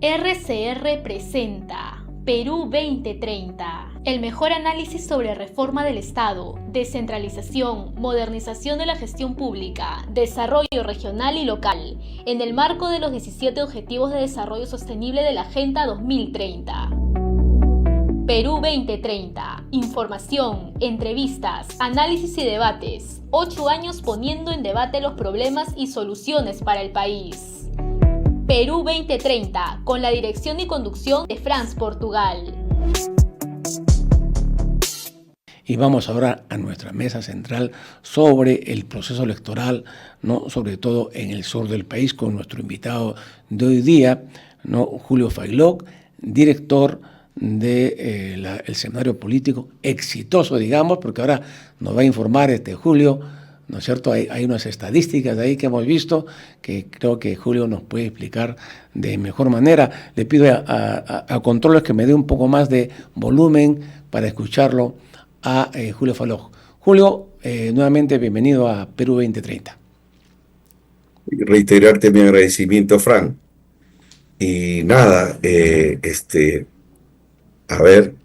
RCR presenta Perú 2030, el mejor análisis sobre reforma del Estado, descentralización, modernización de la gestión pública, desarrollo regional y local, en el marco de los 17 Objetivos de Desarrollo Sostenible de la Agenda 2030. Perú 2030, información, entrevistas, análisis y debates. 8 años poniendo en debate los problemas y soluciones para el país. Perú 2030, con la dirección y conducción de Franz Portugal. Y vamos ahora a nuestra mesa central sobre el proceso electoral, ¿no? Sobre todo en el sur del país, con nuestro invitado de hoy día, ¿no? Julio Faylock, director del seminario político exitoso, digamos, porque ahora nos va a informar Julio, ¿no es cierto? Hay unas estadísticas de ahí que hemos visto que creo que Julio nos puede explicar de mejor manera. Le pido a Controles que me dé un poco más de volumen para escucharlo a Julio Faylock. Julio, nuevamente bienvenido a Perú 2030. Reiterarte mi agradecimiento, Fran. Y nada, a ver,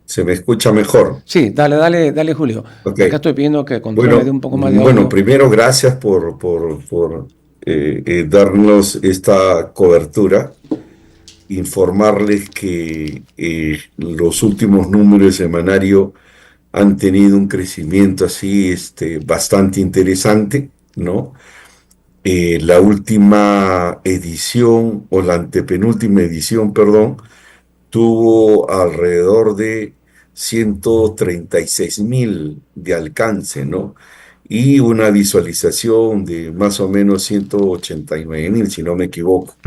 ¿se me escucha mejor? Sí, dale, Julio. Okay. Acá estoy pidiendo que Controles me dé un poco más de audio. Bueno, primero gracias por darnos esta cobertura. Informarles que los últimos números de semanario han tenido un crecimiento así bastante interesante, ¿no? La última edición, o la antepenúltima edición, perdón, tuvo alrededor de 136,000 de alcance, ¿no? Y una visualización de más o menos 189,000, si no me equivoco.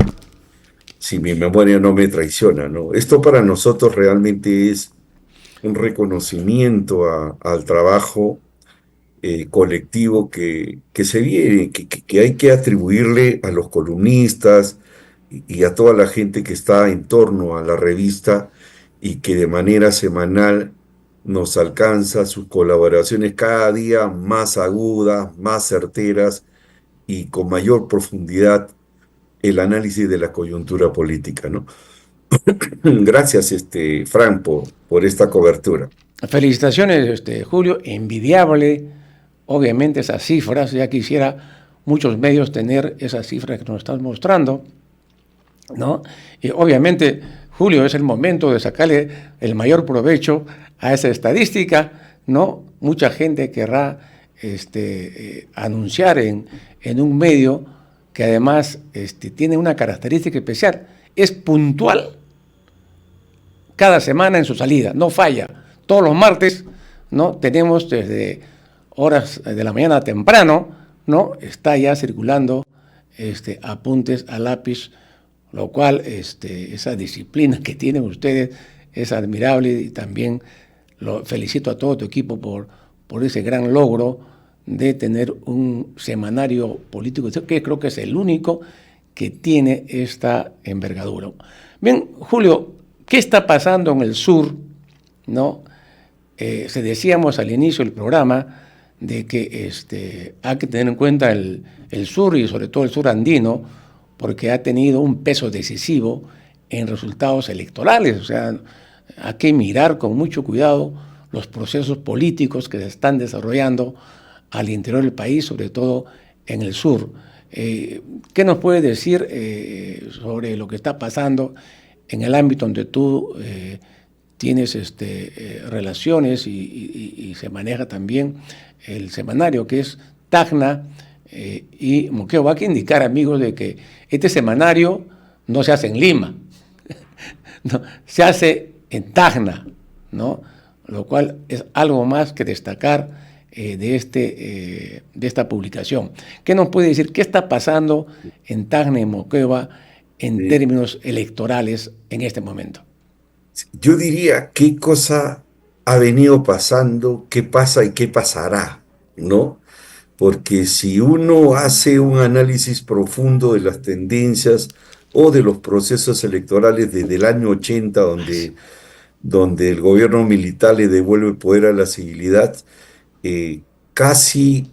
Si mi memoria no me traiciona, ¿no? Esto para nosotros realmente es un reconocimiento al trabajo colectivo que se viene, que hay que atribuirle a los columnistas y a toda la gente que está en torno a la revista y que de manera semanal nos alcanza sus colaboraciones cada día más agudas, más certeras y con mayor profundidad el análisis de la coyuntura política, ¿no? Gracias, Fran, por esta cobertura. Felicitaciones, Julio, envidiable, obviamente esas cifras, ya quisiera muchos medios tener esas cifras que nos estás mostrando, ¿no? Y obviamente, Julio, es el momento de sacarle el mayor provecho a esa estadística, ¿no? Mucha gente querrá anunciar en un medio que además tiene una característica especial, es puntual cada semana en su salida, no falla. Todos los martes, ¿no? Tenemos desde horas de la mañana temprano, ¿no? Está ya circulando apuntes a lápiz, lo cual esa disciplina que tienen ustedes es admirable y también lo felicito a todo tu equipo por ese gran logro de tener un semanario político, que creo que es el único que tiene esta envergadura. Bien, Julio, ¿qué está pasando en el sur? ¿No? Se decíamos al inicio del programa de que hay que tener en cuenta el sur y sobre todo el sur andino, porque ha tenido un peso decisivo en resultados electorales. O sea, hay que mirar con mucho cuidado los procesos políticos que se están desarrollando al interior del país, sobre todo en el sur. ¿Qué nos puede decir sobre lo que está pasando en el ámbito donde tú tienes relaciones y se maneja también el semanario, que es Tacna y Moquegua? Hay que indicar, amigos, de que este semanario no se hace en Lima, no, se hace en Tacna, ¿no? Lo cual es algo más que destacar de esta publicación. ¿Qué nos puede decir? ¿Qué está pasando en Tacna y Moquegua en términos electorales en este momento? Yo diría qué cosa ha venido pasando, qué pasa y qué pasará, ¿no? Porque si uno hace un análisis profundo de las tendencias o de los procesos electorales desde el año 80, donde el gobierno militar le devuelve el poder a la civilidad, casi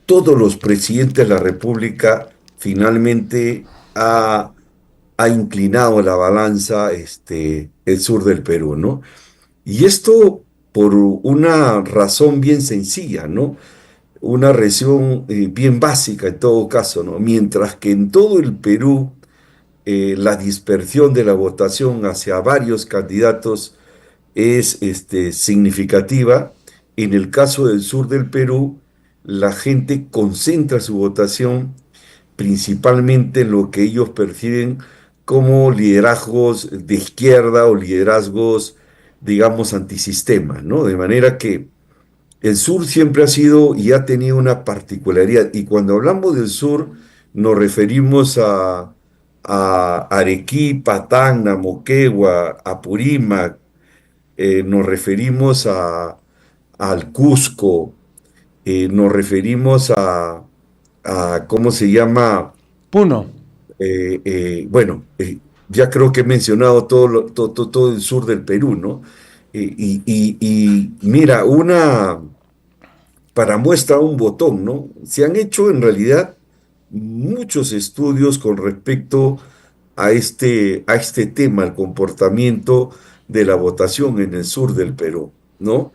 todos los presidentes de la República finalmente ha inclinado la balanza el sur del Perú, ¿no? Y esto por una razón bien sencilla, ¿no? Una razón bien básica en todo caso, ¿no? Mientras que en todo el Perú la dispersión de la votación hacia varios candidatos es significativa, en el caso del sur del Perú, la gente concentra su votación principalmente en lo que ellos perciben como liderazgos de izquierda o liderazgos, digamos, antisistema, ¿no? De manera que el sur siempre ha sido y ha tenido una particularidad, y cuando hablamos del sur nos referimos a Arequipa, Tacna, Moquegua, Apurímac, nos referimos al Cusco, nos referimos ¿cómo se llama? Puno. Bueno, ya creo que he mencionado todo el sur del Perú, ¿no? Y mira, para muestra un botón, ¿no? Se han hecho en realidad muchos estudios con respecto a este tema, el comportamiento de la votación en el sur del Perú, ¿no?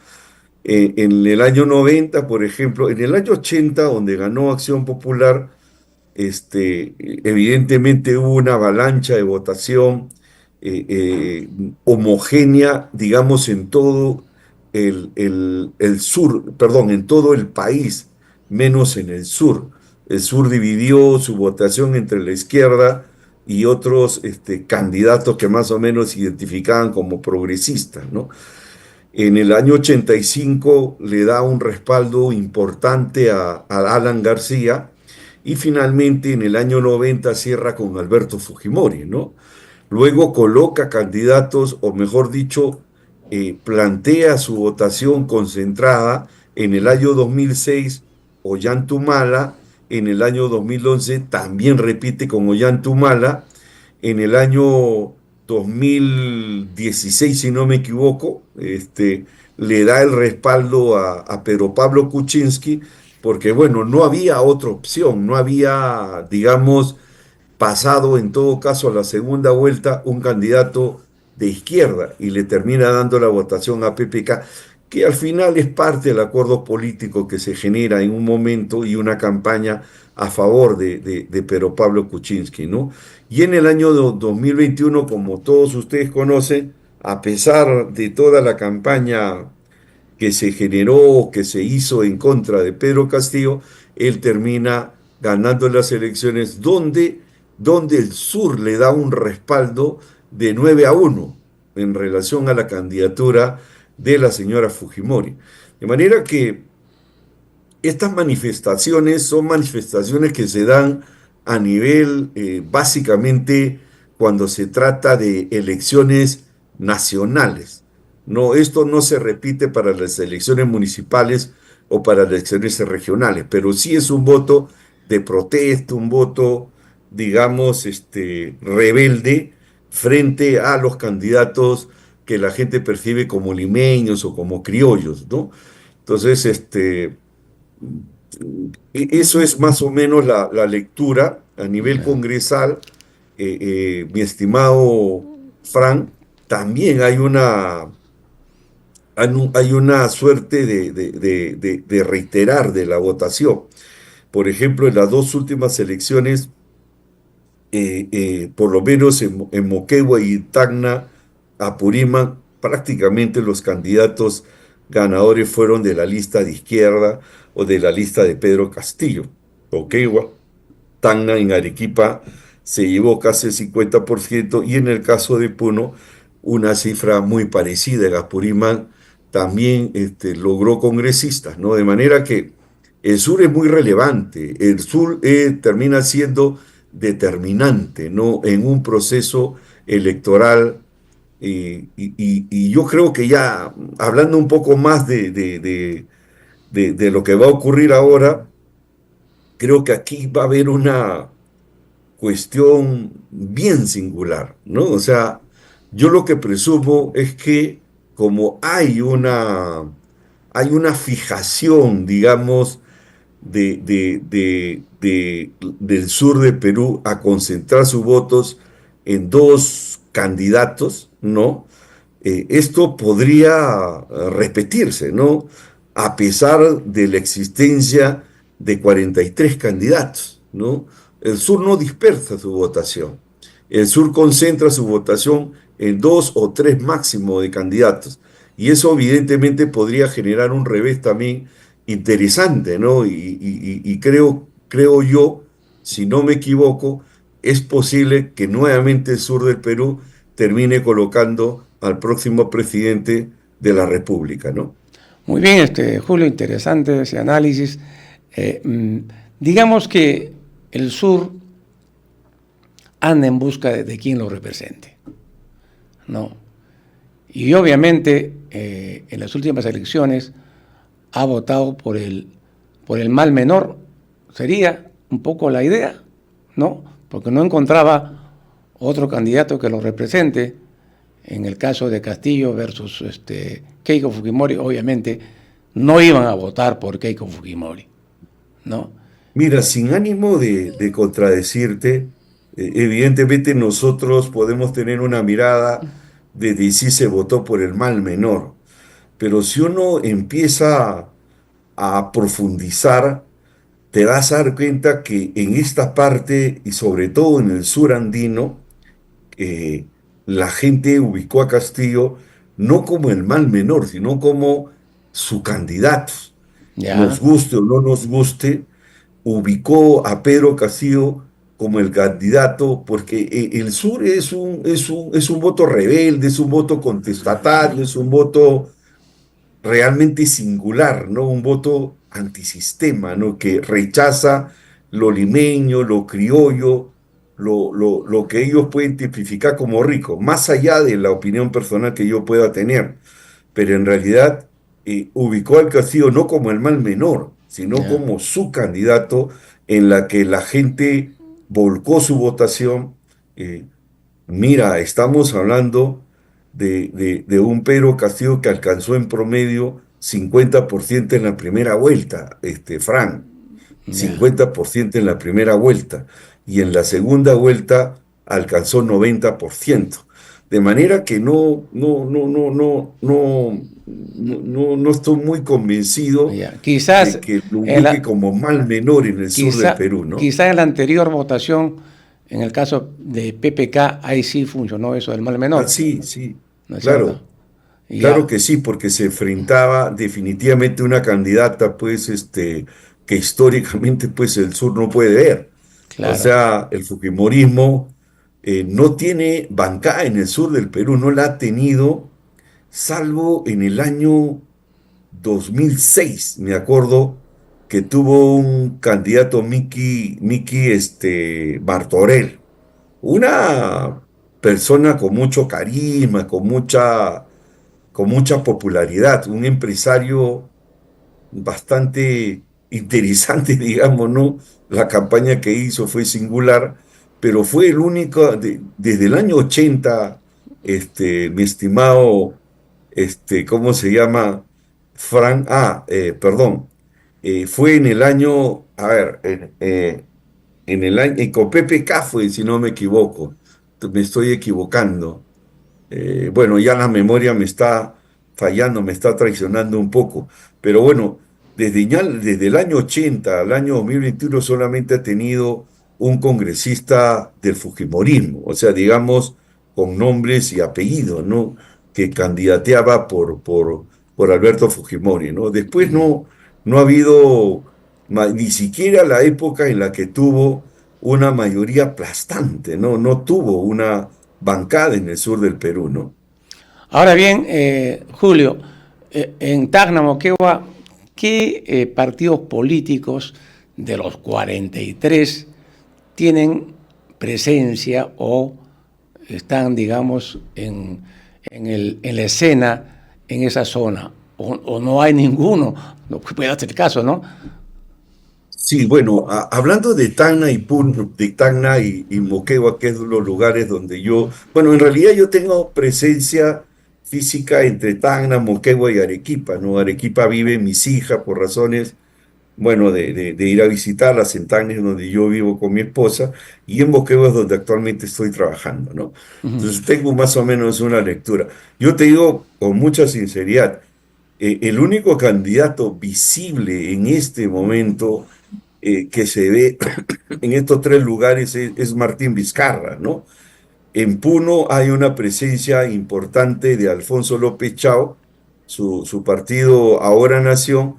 En el año 90, por ejemplo, en el año 80, donde ganó Acción Popular, evidentemente hubo una avalancha de votación homogénea, digamos, en todo el sur, perdón, en todo el país, menos en el sur. El sur dividió su votación entre la izquierda y otros candidatos que más o menos se identificaban como progresistas, ¿no? En el año 85 le da un respaldo importante a Alan García, y finalmente en el año 90 cierra con Alberto Fujimori, ¿no? Luego coloca candidatos, o mejor dicho, plantea su votación concentrada en el año 2006 Ollanta-Humala, en el año 2011 también repite con Ollanta-Humala, en el año 2016, si no me equivoco, le da el respaldo a Pedro Pablo Kuczynski, porque bueno, no había otra opción, no había, digamos, pasado en todo caso a la segunda vuelta un candidato de izquierda, y le termina dando la votación a PPK, que al final es parte del acuerdo político que se genera en un momento y una campaña a favor de Pedro Pablo Kuczynski, ¿no? Y en el año 2021, como todos ustedes conocen, a pesar de toda la campaña que se generó, que se hizo en contra de Pedro Castillo, él termina ganando las elecciones donde el sur le da un respaldo de 9-1 en relación a la candidatura de la señora Fujimori. De manera que estas manifestaciones son manifestaciones que se dan a nivel, básicamente, cuando se trata de elecciones nacionales. No, esto no se repite para las elecciones municipales o para las elecciones regionales, pero sí es un voto de protesta, un voto, digamos, rebelde frente a los candidatos que la gente percibe como limeños o como criollos, ¿no? Entonces, eso es más o menos la lectura a nivel congresal, mi estimado Frank. También hay una suerte de reiterar de la votación. Por ejemplo, en las dos últimas elecciones, por lo menos en Moquegua y Tacna, Apurímac, prácticamente los candidatos ganadores fueron de la lista de izquierda o de la lista de Pedro Castillo. Moquegua, Tacna, en Arequipa se llevó casi el 50%, y en el caso de Puno una cifra muy parecida. En Apurímac también logró congresistas, ¿no? De manera que el sur es muy relevante, el sur termina siendo determinante, ¿no? En un proceso electoral, y yo creo que ya hablando un poco más de lo que va a ocurrir ahora, creo que aquí va a haber una cuestión bien singular, ¿no? O sea, yo lo que presumo es que como hay una fijación, digamos, del sur de Perú a concentrar sus votos en dos candidatos, ¿no? Esto podría repetirse, ¿no? A pesar de la existencia de 43 candidatos, ¿no? El sur no dispersa su votación. El sur concentra su votación en dos o tres máximo de candidatos. Y eso evidentemente podría generar un revés también interesante, ¿no? Y creo yo, si no me equivoco, es posible que nuevamente el sur del Perú termine colocando al próximo presidente de la República, ¿no? Muy bien, Julio, interesante ese análisis. Eh, mm, digamos que el sur anda en busca de quien lo represente, ¿no? Y obviamente en las últimas elecciones ha votado por el mal menor, sería un poco la idea, ¿no? Porque no encontraba otro candidato que lo represente. En el caso de Castillo versus Keiko Fujimori, obviamente no iban a votar por Keiko Fujimori, ¿no? Mira, sin ánimo de contradecirte, evidentemente nosotros podemos tener una mirada de si se votó por el mal menor, pero si uno empieza a profundizar, te vas a dar cuenta que en esta parte, y sobre todo en el sur andino, eh, la gente ubicó a Castillo no como el mal menor, sino como su candidato. Nos Ya, guste o no nos guste, ubicó a Pedro Castillo como el candidato, porque el sur es un voto rebelde, es un voto contestatario, es un voto realmente singular, ¿no? Un voto antisistema, ¿no? Que rechaza lo limeño, lo criollo, lo que ellos pueden tipificar como rico, más allá de la opinión personal que yo pueda tener. Pero en realidad ubicó al Castillo no como el mal menor, sino ya. como su candidato en la que la gente volcó su votación. eh, Mira, estamos hablando de un Pedro Castillo que alcanzó en promedio 50% en la primera vuelta, Fran, Ya. 50% en la primera vuelta, y en la segunda vuelta alcanzó 90%. De manera que no estoy muy convencido Ya. de Quizás que lo en ubique la, como mal menor en el sur del quizá, Perú, ¿no? quizá en la anterior votación, en el caso de PPK, ahí sí funcionó eso del mal Ah, menor, sí, sí, ¿no es cierto? claro. Claro Ya, que sí, porque se enfrentaba definitivamente una candidata, pues, que históricamente, pues, el sur no puede ver. O claro. sea, el fujimorismo no tiene bancada en el sur del Perú, no la ha tenido, salvo en el año 2006, me acuerdo que tuvo un candidato Miki Martorell, una persona con mucho carisma, con mucha popularidad, un empresario bastante interesante, digamos, ¿no? La campaña que hizo fue singular, pero fue el único, desde el año 80, mi estimado, ¿cómo se llama? Frank, perdón, fue en el año, a ver, en el año, con PPK fue, si no me equivoco, me estoy equivocando. Bueno, ya la memoria me está fallando, me está traicionando un poco, pero bueno, desde el año 80 al año 2021 solamente ha tenido un congresista del Fujimorismo, o sea, digamos, con nombres y apellidos, ¿no? Que candidateaba por Alberto Fujimori, ¿no? Después no ha habido ni siquiera la época en la que tuvo una mayoría aplastante, ¿no? No tuvo una bancada en el sur del Perú, ¿no? Ahora bien, Julio, en Tacna, Moquegua, ¿qué partidos políticos de los 43 tienen presencia o están, digamos, en la escena en esa zona? O no hay ninguno, no puede ser el caso, ¿no? Sí, bueno, hablando de Tacna de Tacna y Moquegua, que es los lugares donde bueno, en realidad yo tengo presencia física entre Tacna, Moquegua y Arequipa, ¿no? Arequipa vive mis hijas por razones bueno, de ir a visitarlas en Tacna, donde yo vivo con mi esposa, y en Moquegua es donde actualmente estoy trabajando, ¿no? Ujú. Entonces tengo más o menos una lectura. Yo te digo con mucha sinceridad, el único candidato visible en este momento que se ve en estos tres lugares es Martín Vizcarra, ¿no? En Puno hay una presencia importante de Alfonso López Chao, su partido Ahora Nación,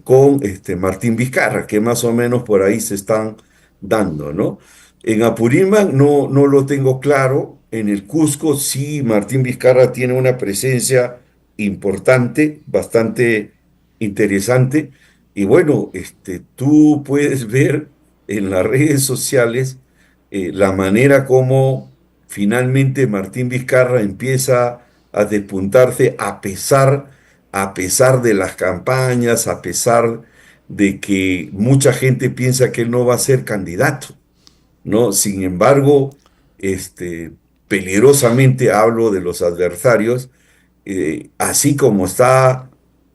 con Martín Vizcarra, que más o menos por ahí se están dando, ¿no? En Apurímac no lo tengo claro. En el Cusco sí, Martín Vizcarra tiene una presencia importante, bastante interesante. Y bueno, tú puedes ver en las redes sociales la manera como finalmente Martín Vizcarra empieza a despuntarse a pesar de las campañas, a pesar de que mucha gente piensa que él no va a ser candidato, ¿no? Sin embargo, peligrosamente hablo de los adversarios, así como está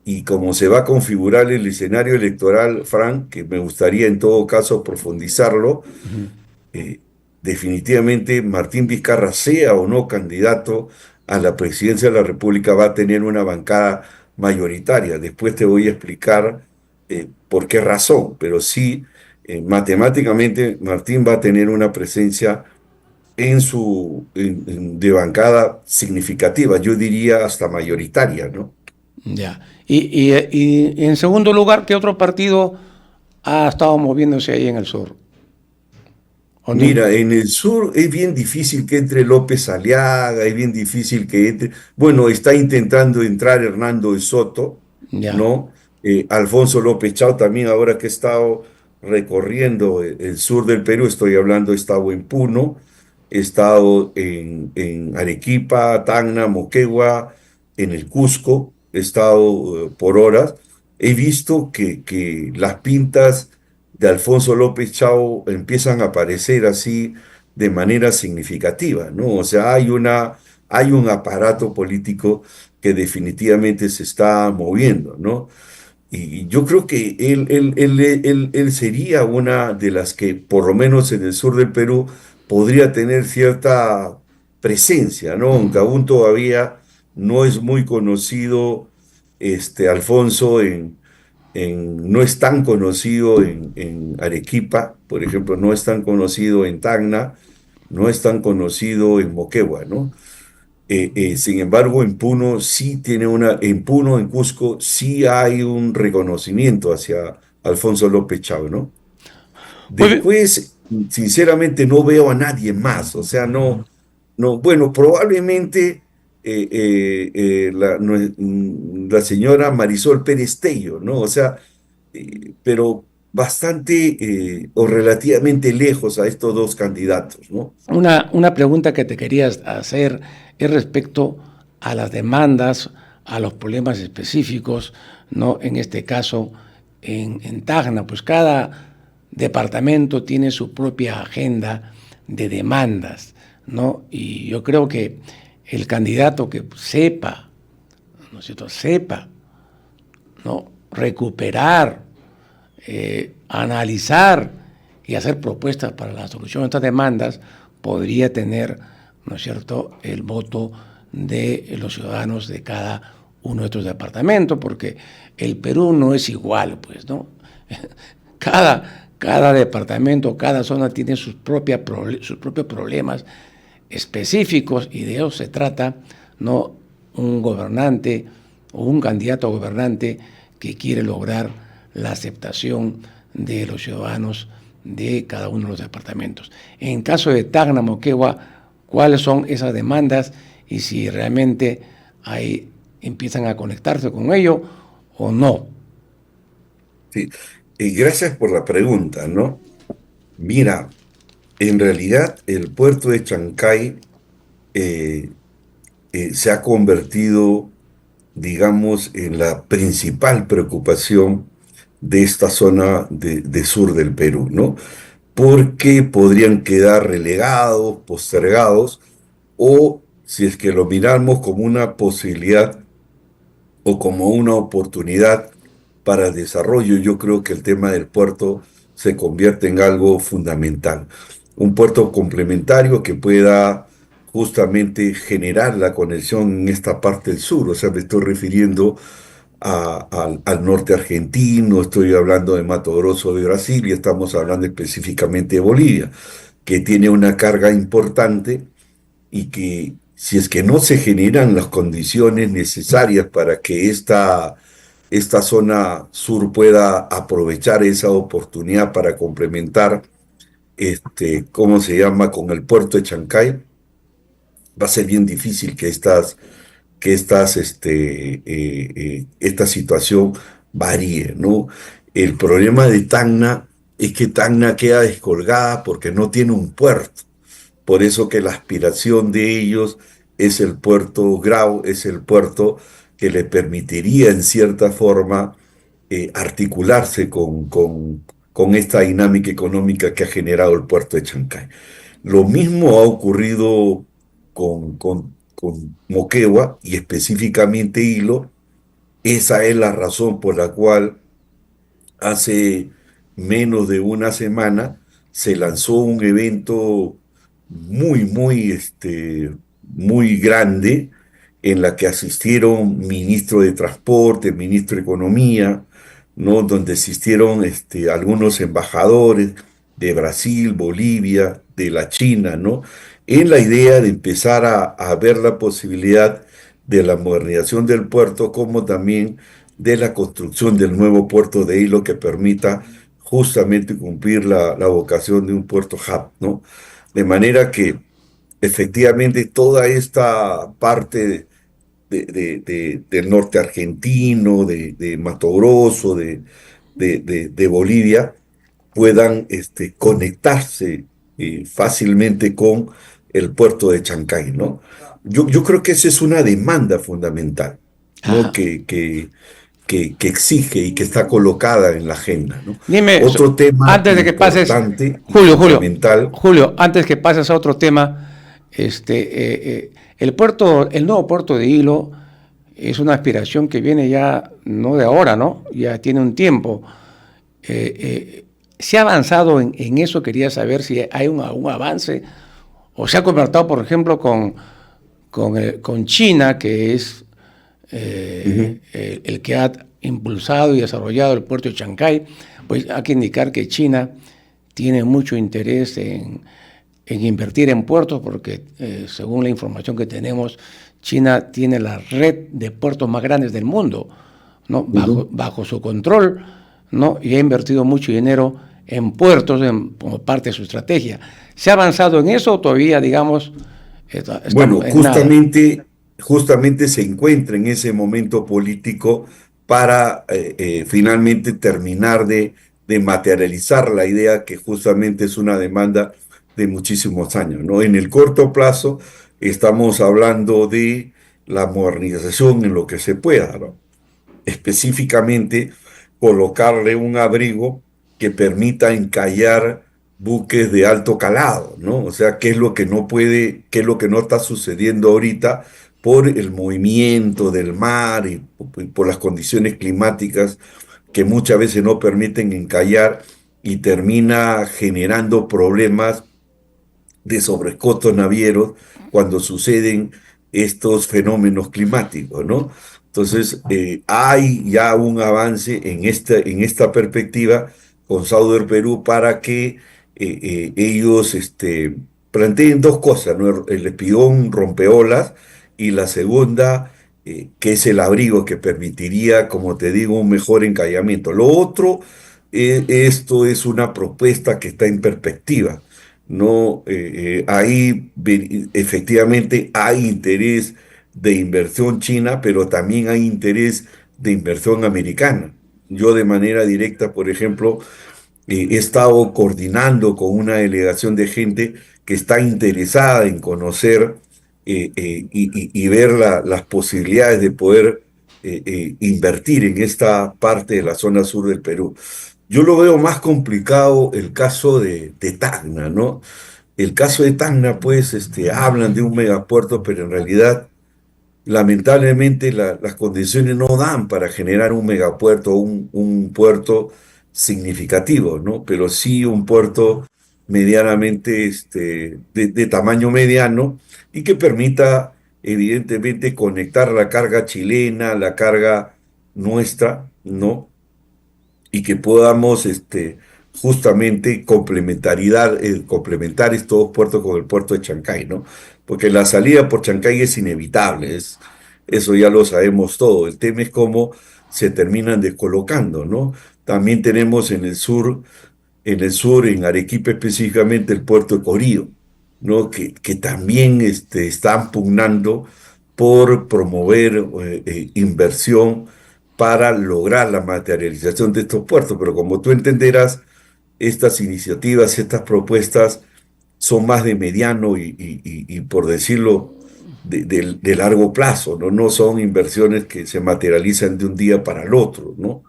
y como se va a configurar el escenario electoral, Frank, que me gustaría en todo caso profundizarlo. Ujú. eh, Definitivamente Martín Vizcarra, sea o no candidato a la presidencia de la República, va a tener una bancada mayoritaria. Después te voy a explicar por qué razón, pero sí, matemáticamente Martín va a tener una presencia de bancada significativa, yo diría hasta mayoritaria, ¿no? Ya. Y en segundo lugar, ¿qué otro partido ha estado moviéndose ahí en el sur? ¿O Mira, ninguno? en el sur es bien difícil que entre López Aliaga, es bien difícil que entre, bueno, está intentando entrar Hernando de Soto, Ya. ¿no? Alfonso López Chao también, ahora que he estado recorriendo el sur del Perú, estoy hablando, he estado en Puno, he estado en Arequipa, Tacna, Moquegua, en el Cusco, he estado por horas, he visto que las pintas de Alfonso López Chao empiezan a aparecer así de manera significativa, ¿no? O sea, hay un aparato político que definitivamente se está moviendo, ¿no? Y yo creo que él sería una de las que, por lo menos en el sur del Perú, podría tener cierta presencia, ¿no? Aunque aún todavía no es muy conocido Alfonso no es tan conocido en Arequipa, por ejemplo, no es tan conocido en Tacna, no es tan conocido en Moquegua, ¿no? Sin embargo, en Puno sí tiene en Puno, en Cusco, sí hay un reconocimiento hacia Alfonso López Chao, ¿no? Muy bien. Después, sinceramente, no veo a nadie más, o sea, no, bueno, probablemente la señora Marisol Pérez Tello, ¿no? O sea, pero bastante o relativamente lejos a estos dos candidatos, ¿no? Una pregunta que te quería hacer es respecto a las demandas, a los problemas específicos, ¿no? En este caso, en Tacna, pues cada departamento tiene su propia agenda de demandas, ¿no? Y yo creo que el candidato que sepa, ¿no es cierto?, sepa, ¿no?, recuperar, analizar y hacer propuestas para la solución de estas demandas, podría tener, ¿no es cierto?, el voto de los ciudadanos de cada uno de estos departamentos, porque el Perú no es igual, pues, ¿no? Cada departamento, cada zona tiene sus propios problemas específicos y de eso se trata, ¿no? Un gobernante o un candidato a gobernante que quiere lograr la aceptación de los ciudadanos de cada uno de los departamentos. En caso de Tacna, Moquegua, ¿cuáles son esas demandas y si realmente empiezan a conectarse con ello o no? Sí. Gracias por la pregunta, ¿no? Mira, en realidad el puerto de Chancay eh, se ha convertido, digamos, en la principal preocupación de esta zona de sur del Perú, ¿no? Porque podrían quedar relegados, postergados, o si es que lo miramos como una posibilidad o como una oportunidad para el desarrollo, yo creo que el tema del puerto se convierte en algo fundamental. Un puerto complementario que pueda justamente generar la conexión en esta parte del sur, o sea, me estoy refiriendo al norte argentino, estoy hablando de Mato Grosso de Brasil y estamos hablando específicamente de Bolivia, que tiene una carga importante y que si es que no se generan las condiciones necesarias para que esta zona sur pueda aprovechar esa oportunidad para complementar, ¿cómo se llama?, con el puerto de Chancay, va a ser bien difícil que esta situación varíe, ¿no? El problema de Tacna es que Tacna queda descolgada porque no tiene un puerto. Por eso que la aspiración de ellos es el puerto Grau, es el puerto que le permitiría en cierta forma articularse con esta dinámica económica que ha generado el puerto de Chancay. Lo mismo ha ocurrido con Moquegua y específicamente Hilo. Esa es la razón por la cual hace menos de una semana se lanzó un evento muy grande en la que asistieron ministro de Transporte, ministro de Economía, ¿no? Donde asistieron algunos embajadores de Brasil, Bolivia, de la China, ¿no? En la idea de empezar a ver la posibilidad de la modernización del puerto, como también de la construcción del nuevo puerto de Hilo que permita justamente cumplir la vocación de un puerto hub, ¿no? De manera que efectivamente toda esta parte del norte argentino, de Mato Grosso, de Bolivia, puedan conectarse fácilmente con el puerto de Chancay, ¿no? Yo creo que esa es una demanda fundamental, ¿no? Ajá. Que exige y que está colocada en la agenda, ¿no? Dime, Otro tema antes de que pases, importante y Julio, fundamental. Julio, antes que pases a otro tema, el nuevo puerto de Hilo es una aspiración que viene ya no de ahora, ¿no? Ya tiene un tiempo. ¿Se ha avanzado en eso? Quería saber si hay un avance o se ha convertido, por ejemplo, con China, que es Ujú. el que ha impulsado y desarrollado el puerto de Chancay. Pues hay que indicar que China tiene mucho interés en invertir en puertos porque, según la información que tenemos, China tiene la red de puertos más grandes del mundo, ¿no? Ujú. Bajo su control, ¿no? Y ha invertido mucho dinero en puertos como parte de su estrategia. ¿Se ha avanzado en eso o todavía, digamos, Bueno, estamos en nada? justamente se encuentra en ese momento político para finalmente terminar de materializar la idea que justamente es una demanda de muchísimos años, ¿no? En el corto plazo estamos hablando de la modernización en lo que se pueda, ¿no? Específicamente colocarle un abrigo que permita encallar buques de alto calado, ¿no? O sea, qué es lo que no puede, qué es lo que no está sucediendo ahorita por el movimiento del mar y por las condiciones climáticas que muchas veces no permiten encallar y termina generando problemas de sobrecostos navieros cuando suceden estos fenómenos climáticos, ¿no? Entonces, hay ya un avance en esta perspectiva con Sauder Perú para que ellos planteen dos cosas, ¿no? El espigón rompeolas y la segunda, que es el abrigo que permitiría, como te digo, un mejor encallamiento. Lo otro, esto es una propuesta que está en perspectiva. No, efectivamente hay interés de inversión china, pero también hay interés de inversión americana. Yo de manera directa, por ejemplo, he estado coordinando con una delegación de gente que está interesada en conocer y ver las posibilidades de poder invertir en esta parte de la zona sur del Perú. Yo lo veo más complicado el caso de Tacna, ¿no? El caso de Tacna, pues, hablan de un megapuerto, pero en realidad lamentablemente las condiciones no dan para generar un megapuerto, un puerto significativo, ¿no? Pero sí un puerto medianamente de tamaño mediano y que permita evidentemente conectar la carga chilena, la carga nuestra, ¿no? Y que podamos justamente complementar estos dos puertos con el puerto de Chancay, ¿no? Porque la salida por Chancay es inevitable, eso ya lo sabemos todo. El tema es cómo se terminan descolocando, ¿no? También tenemos en Arequipa específicamente, el puerto de Corío, ¿no? Que también están pugnando por promover inversión para lograr la materialización de estos puertos. Pero como tú entenderás, estas iniciativas, estas propuestas son más de mediano y por decirlo, de largo plazo, ¿no? No son inversiones que se materializan de un día para el otro, ¿no?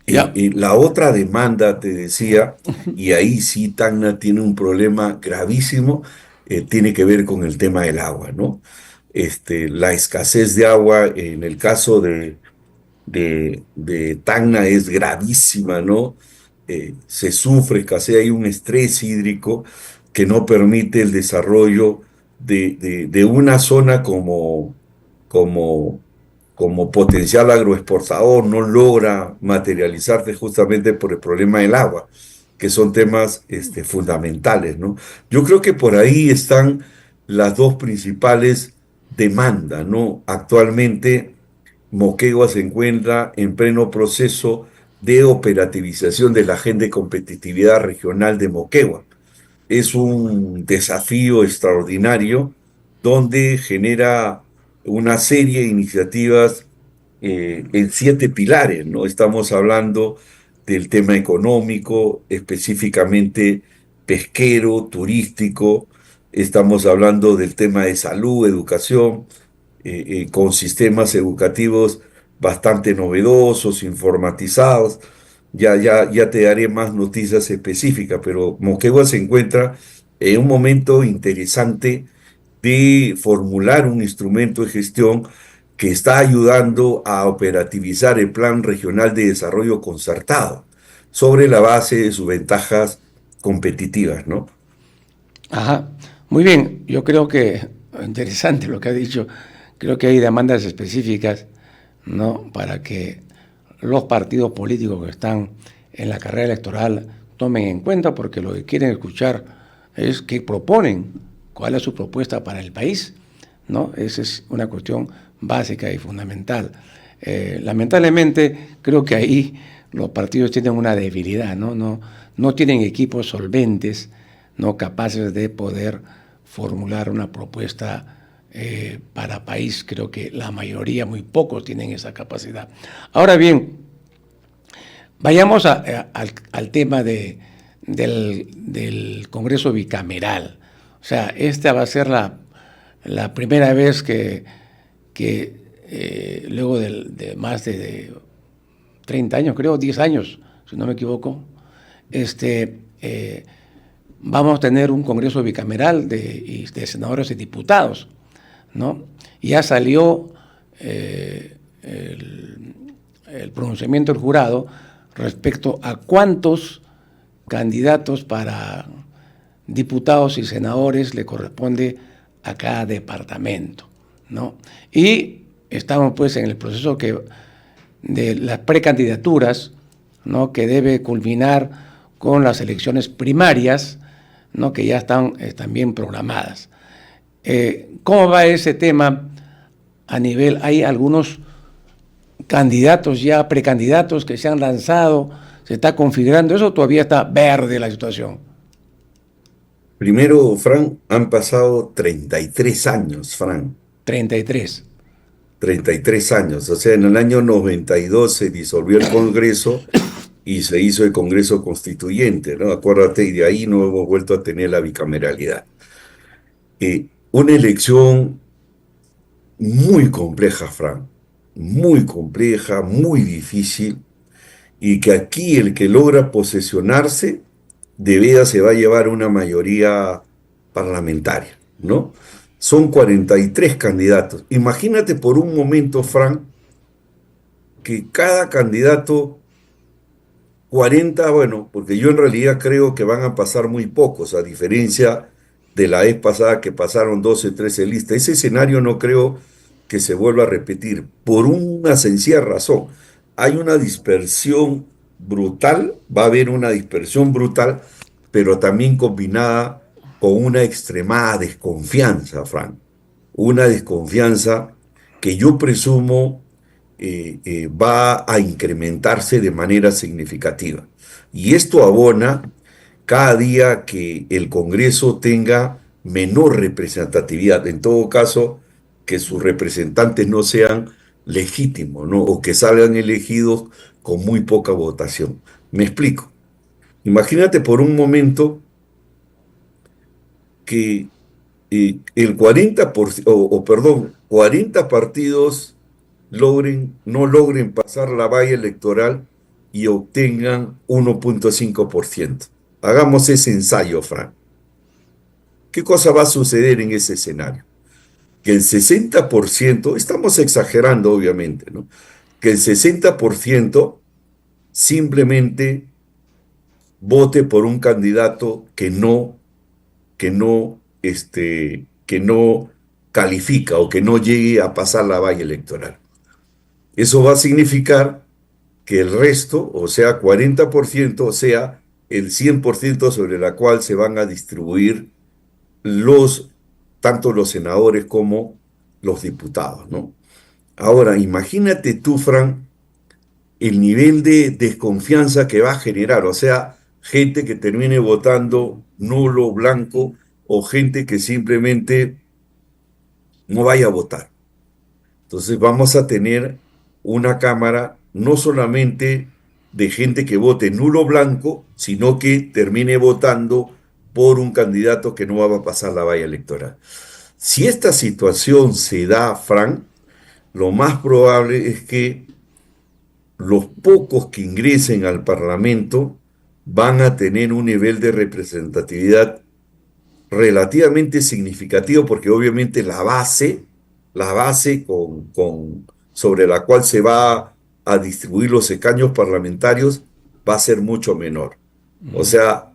Ya. Y la otra demanda, te decía, y ahí sí Tacna tiene un problema gravísimo, tiene que ver con el tema del agua, ¿no? La escasez de agua en el caso de Tacna es gravísima, ¿no? Se sufre, escasea, hay un estrés hídrico que no permite el desarrollo de una zona como, como potencial agroexportador, no logra materializarse justamente por el problema del agua, que son temas fundamentales, ¿no? Yo creo que por ahí están las dos principales demandas, ¿no? Actualmente Moquegua se encuentra en pleno proceso de operativización de la Agenda de Competitividad Regional de Moquegua. Es un desafío extraordinario donde genera una serie de iniciativas en 7 pilares, ¿no? Estamos hablando del tema económico, específicamente pesquero, turístico, estamos hablando del tema de salud, educación, con sistemas educativos bastante novedosos, informatizados. Ya te daré más noticias específicas, pero Moquegua se encuentra en un momento interesante de formular un instrumento de gestión que está ayudando a operativizar el Plan Regional de Desarrollo Concertado sobre la base de sus ventajas competitivas, ¿no? Ajá. Muy bien, yo creo que interesante lo que ha dicho. Creo que hay demandas específicas, ¿no? Para que los partidos políticos que están en la carrera electoral tomen en cuenta, porque lo que quieren escuchar es qué proponen, cuál es su propuesta para el país, ¿no? Esa es una cuestión básica y fundamental. Lamentablemente, creo que ahí los partidos tienen una debilidad, ¿no? No tienen equipos solventes, no capaces de poder formular una propuesta para país. Creo que la mayoría, muy pocos, tienen esa capacidad. Ahora bien, vayamos al tema del Congreso bicameral. O sea, esta va a ser la primera vez que luego de más de 30 años, creo, 10 años, si no me equivoco, vamos a tener un Congreso bicameral de senadores y diputados, ¿no? Ya salió el pronunciamiento del jurado respecto a cuántos candidatos para diputados y senadores le corresponde a cada departamento, ¿no? Y estamos pues en el proceso de las precandidaturas, ¿no? Que debe culminar con las elecciones primarias, ¿no? Que ya están también programadas. ¿Cómo va ese tema a nivel? Hay algunos candidatos ya, precandidatos que se han lanzado, se está configurando, eso todavía está verde la situación. Primero, Fran, han pasado 33 años, Fran. 33. 33 años. O sea, en el año 92 se disolvió el Congreso y se hizo el Congreso Constituyente, ¿no? Acuérdate, y de ahí no hemos vuelto a tener la bicameralidad. Una elección muy compleja, Fran. Muy compleja, muy difícil, y que aquí el que logra posesionarse de veras se va a llevar una mayoría parlamentaria, ¿no? son 43 candidatos. Imagínate por un momento, Frank, que cada candidato 40, bueno, porque yo en realidad creo que van a pasar muy pocos, a diferencia de la vez pasada que pasaron 12, 13 listas. Ese escenario no creo que se vuelva a repetir, por una sencilla razón. Hay una dispersión brutal, va a haber una dispersión brutal, pero también combinada con una extremada desconfianza, Frank. Una desconfianza que yo presumo va a incrementarse de manera significativa. Y esto abona cada día que el Congreso tenga menor representatividad, en todo caso, que sus representantes no sean legítimos, ¿no? O que salgan elegidos con muy poca votación. Me explico. Imagínate por un momento que el 40%, perdón, 40 partidos no logren pasar la valla electoral y obtengan 1.5%. Hagamos ese ensayo, Fran. ¿Qué cosa va a suceder en ese escenario? Que el 60%, estamos exagerando obviamente, ¿no? Que el 60% simplemente vote por un candidato que no califica o que no llegue a pasar la valla electoral. Eso va a significar que el resto, o sea, 40%, o sea, el 100% sobre la cual se van a distribuir tanto los senadores como los diputados, ¿no? Ahora, imagínate tú, Fran, el nivel de desconfianza que va a generar, o sea, gente que termine votando nulo, blanco, o gente que simplemente no vaya a votar. Entonces vamos a tener una Cámara no solamente de gente que vote nulo blanco, sino que termine votando por un candidato que no va a pasar la valla electoral. Si esta situación se da, Frank, lo más probable es que los pocos que ingresen al Parlamento van a tener un nivel de representatividad relativamente significativo, porque obviamente la base sobre la cual se va a distribuir los escaños parlamentarios va a ser mucho menor. O sea,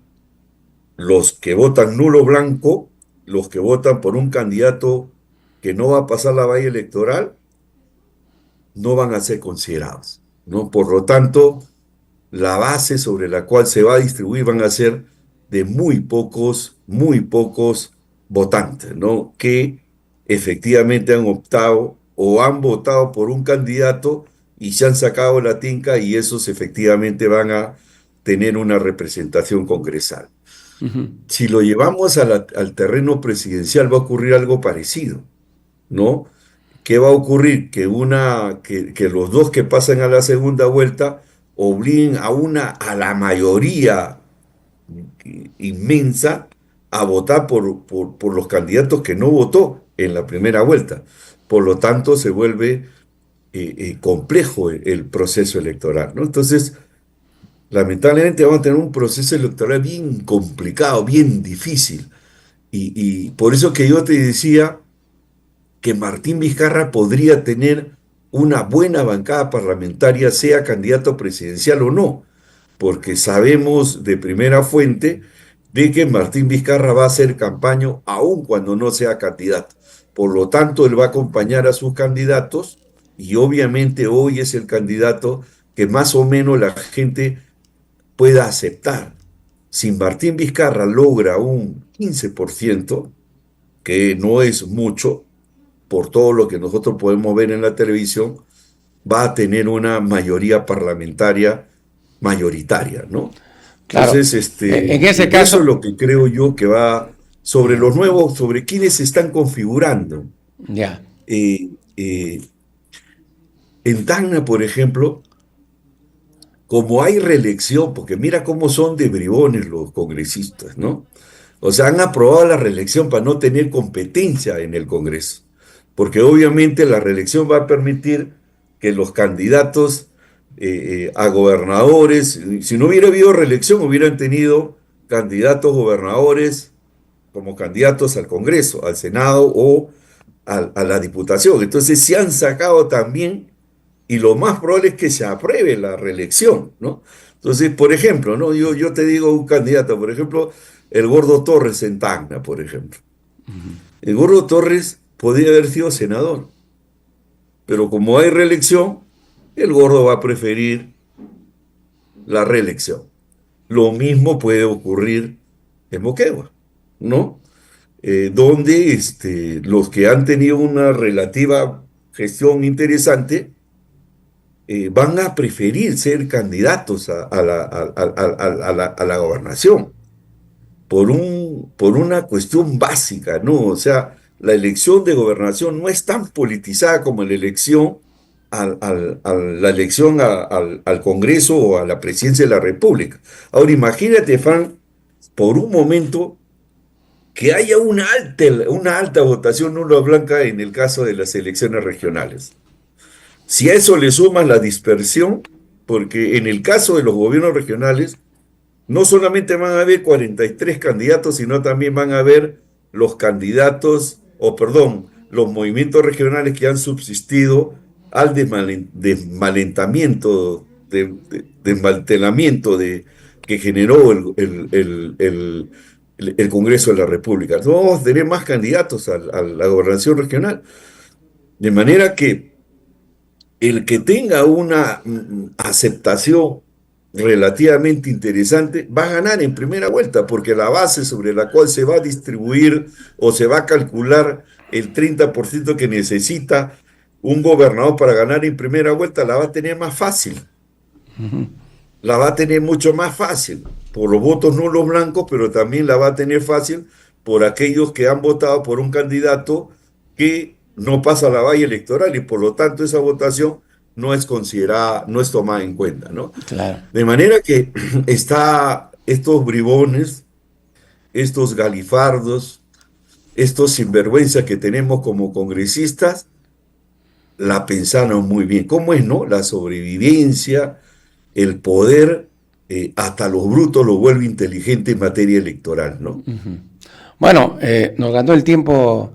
los que votan nulo blanco, los que votan por un candidato que no va a pasar la valla electoral, no van a ser considerados, ¿no? Por lo tanto, la base sobre la cual se va a distribuir van a ser de muy pocos votantes, ¿no? Que efectivamente han optado o han votado por un candidato y se han sacado la tinca y esos efectivamente van a tener una representación congresal. Si lo llevamos al terreno presidencial va a ocurrir algo parecido, ¿no? ¿Qué va a ocurrir? Que los dos que pasan a la segunda vuelta obliguen a la mayoría inmensa a votar por los candidatos que no votó en la primera vuelta. Por lo tanto, se vuelve complejo el proceso electoral, ¿no? Entonces, lamentablemente vamos a tener un proceso electoral bien complicado, bien difícil. Y por eso que yo te decía que Martín Vizcarra podría tener una buena bancada parlamentaria, sea candidato presidencial o no, porque sabemos de primera fuente de que Martín Vizcarra va a hacer campaña aun cuando no sea candidato. Por lo tanto, él va a acompañar a sus candidatos y obviamente hoy es el candidato que más o menos la gente pueda aceptar. Si Martín Vizcarra logra un 15%, que no es mucho, por todo lo que nosotros podemos ver en la televisión, va a tener una mayoría parlamentaria mayoritaria, ¿no? Claro. Entonces, En ese eso caso, es lo que creo yo que va sobre los nuevos, sobre quienes se están configurando. ya. En Tacna, por ejemplo, como hay reelección, porque mira cómo son de bribones los congresistas, ¿no? O sea, han aprobado la reelección para no tener competencia en el Congreso, porque obviamente la reelección va a permitir que los candidatos a gobernadores, si no hubiera habido reelección, hubieran tenido candidatos gobernadores como candidatos al Congreso, al Senado o a la Diputación. Entonces se han sacado también, y lo más probable es que se apruebe la reelección, ¿no? Entonces, por ejemplo, ¿no? Yo te digo un candidato, por ejemplo, el Gordo Torres en Tacna, por ejemplo. El Gordo Torres podría haber sido senador, pero como hay reelección, el Gordo va a preferir la reelección. Lo mismo puede ocurrir en Moquegua, ¿no? Donde los que han tenido una relativa gestión interesante van a preferir ser candidatos a la gobernación por una cuestión básica, ¿no? O sea, la elección de gobernación no es tan politizada como la elección al Congreso o a la presidencia de la República. Ahora imagínate, Fran, por un momento que haya una alta votación nula o blanca en el caso de las elecciones regionales. Si a eso le sumas la dispersión, porque en el caso de los gobiernos regionales, no solamente van a haber 43 candidatos, sino también van a haber los candidatos, los movimientos regionales que han subsistido al desmantelamiento que generó el Congreso de la República. Entonces vamos a tener más candidatos a la gobernación regional. De manera que el que tenga una aceptación relativamente interesante va a ganar en primera vuelta, porque la base sobre la cual se va a distribuir o se va a calcular el 30% que necesita un gobernador para ganar en primera vuelta la va a tener más fácil. La va a tener mucho más fácil por los votos nulos blancos, pero también la va a tener fácil por aquellos que han votado por un candidato que no pasa la valla electoral y por lo tanto esa votación no es considerada, no es tomada en cuenta, ¿no? Claro. De manera que estos bribones, estos galifardos, estos sinvergüenzas que tenemos como congresistas, la pensaron muy bien. ¿Cómo es, no? La sobrevivencia, el poder, hasta los brutos lo vuelve inteligente en materia electoral, ¿no? Bueno, nos ganó el tiempo,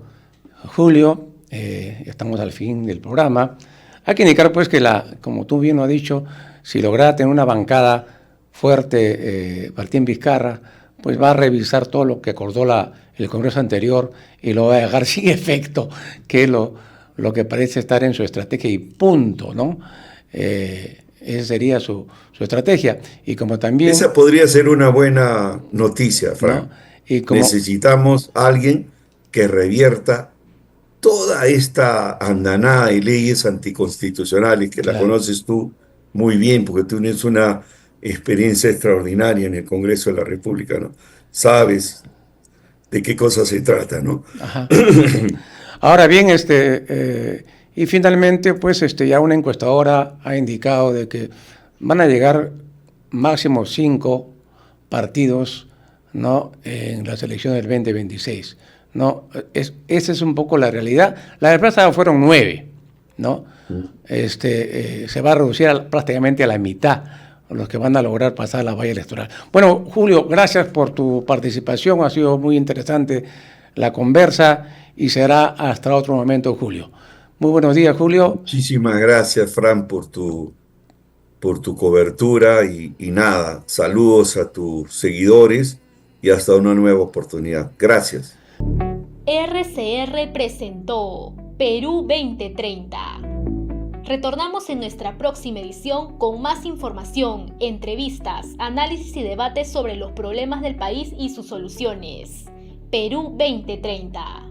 Julio, estamos al fin del programa. Hay que indicar pues que, como tú bien lo has dicho, si lograra tener una bancada fuerte, Martín Vizcarra, pues va a revisar todo lo que acordó el Congreso anterior y lo va a dejar sin efecto, que es lo que parece estar en su estrategia y punto, ¿no? Esa sería su estrategia. Y como también... Esa podría ser una buena noticia, Fran. ¿No? Necesitamos a alguien que revierta toda esta andanada de leyes anticonstitucionales, que la conoces tú muy bien, porque tú tienes una experiencia extraordinaria en el Congreso de la República, ¿no? Sabes de qué cosa se trata, ¿no? Ajá. Ahora bien, y finalmente, pues, ya una encuestadora ha indicado de que van a llegar máximo 5 partidos, ¿no?, en las elecciones del 2026. ¿No? Esa es un poco la realidad. La vez pasada fueron 9, ¿no? Se va a reducir prácticamente a la mitad los que van a lograr pasar la valla electoral. Bueno, Julio, gracias por tu participación, ha sido muy interesante la conversa y será hasta otro momento, Julio. Muy buenos días, Julio. Muchísimas gracias, Fran, por tu cobertura y nada, saludos a tus seguidores y hasta una nueva oportunidad. Gracias. RCR presentó Perú 2030. Retornamos en nuestra próxima edición con más información, entrevistas, análisis y debates sobre los problemas del país y sus soluciones. Perú 2030.